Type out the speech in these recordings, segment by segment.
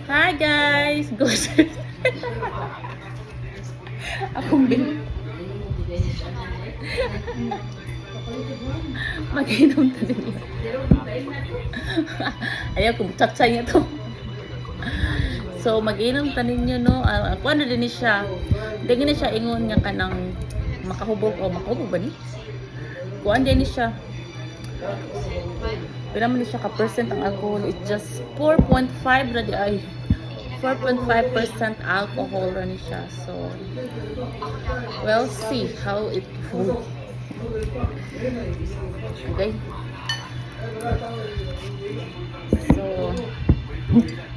Hi guys! Good. Akong bin. Mag-inom ta din. Ayaw kong tsatsay niya to. So, mag-inom ta ninyo, no? Ako ano din siya. Hindi gini siya ingon niya ka ng makahubog. O, makahubog ba ni? Kuan din siya. Pero naman siya ka-percent ang alcohol. It's just 4.5 radi ay. 4.5% alcohol rin siya. So, we'll see how it goes. Okay. So,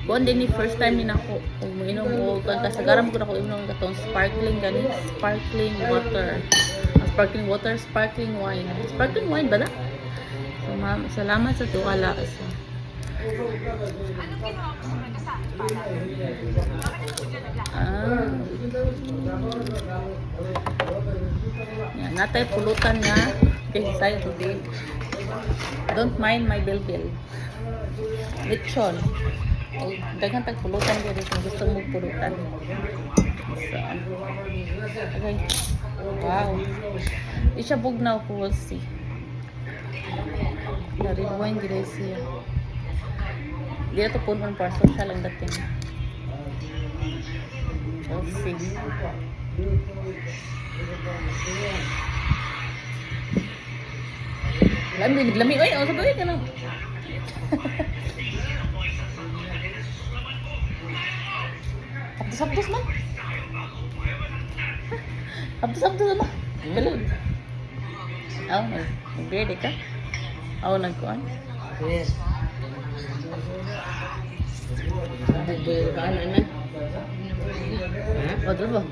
kung din ni first time ni nako uminom ko kasagaram ko na ko inom katong sparkling gani, sparkling water, sparkling wine. Sparkling wine ba na? So, ma'am, salamat sa tuwala. So, yan, natay pulutan nga. Okay, sayo today. Don't mind my bilbil. Lechon. Daghang tag pulutan dito kung gusto mo pulutan. So, okay. Wow. Di siya bugnaw ko, we'll see. Red wine gila siya. Di ito punon para social lang dating. We'll see. Lami. Oy, oh, sabi ka lang. Abdos man. Abdos na. Galud. Oh, nag-beard ka? Oh, nagkuhan? Yes. Nagbekaan na. O, doon ba?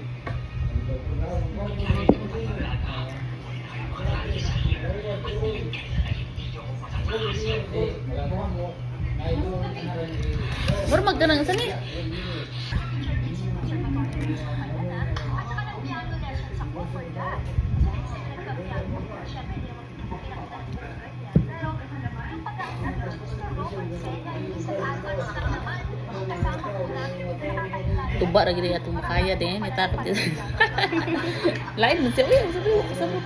Mura magkanang isa niya. Tuba lagi dia tu makaya din itakot din. Lain man siya. Uy, sabi.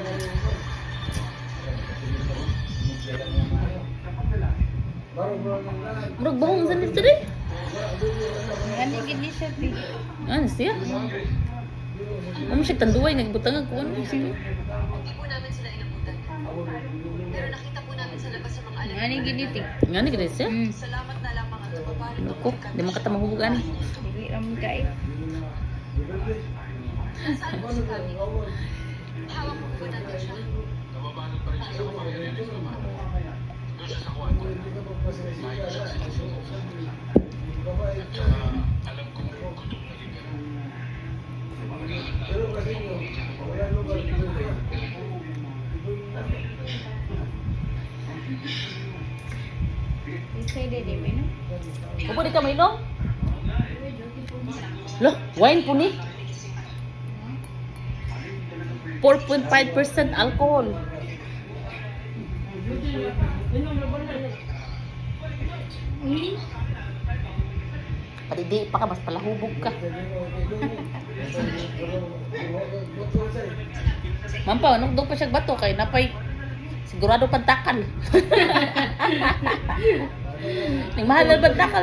Murag bahong sa nito rin. Ano gini siya, Pi? Ano siya? Ano siya tanduay nagbutang ako ano siya. Hindi po namin sila inabutan. Pero nakita po namin sa labas yung mga alam. Ano gini, Ti? Ngani gid siya? Salamat na lamang ang tumabalik. Nako, di man kata mahubugan. Hindi naman kayo. Saan po si Kami? Hawak po po natin siya. Isay din, may no? Upo di ka mainom? Loh, wine po ni. 4.5% alcohol. Di pa ka, mas palahubog ka. Mampaw, nagdog pa siya bato kay napay sigurado pantakal. Ning mahal na pantakal.